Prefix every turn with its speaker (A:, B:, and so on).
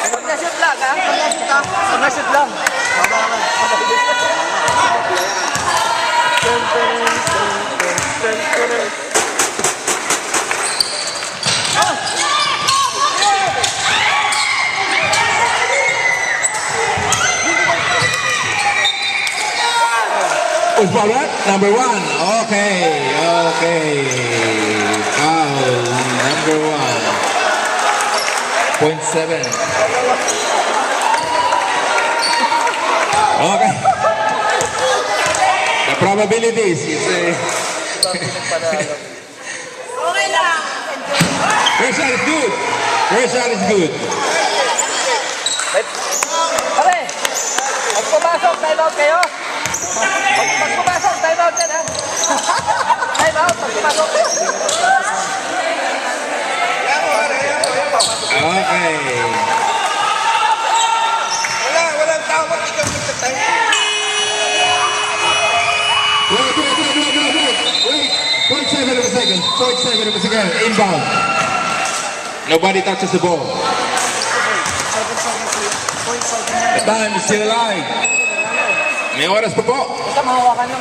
A: Pagka-shoot lang, ha? Pagka-shoot lang.
B: Who's ball that? Number 1. Okay. Foul. Number 1. 0.7. Okay. The probabilities is
A: Okay lang.
B: first shot is good. First shot is good.
A: Pare, pag pumasok, time out kayo. Pag pumasok, time out yan, ha? Time out, pag pumasok.
B: Okay.
C: Walang tawag, ikaw magtatay.
B: Wait. 0.7 of a second. 0.7 of a second. Inbound. Nobody touches the ball. The time is still alive. May oras pa po.
A: Basta mahawakan yung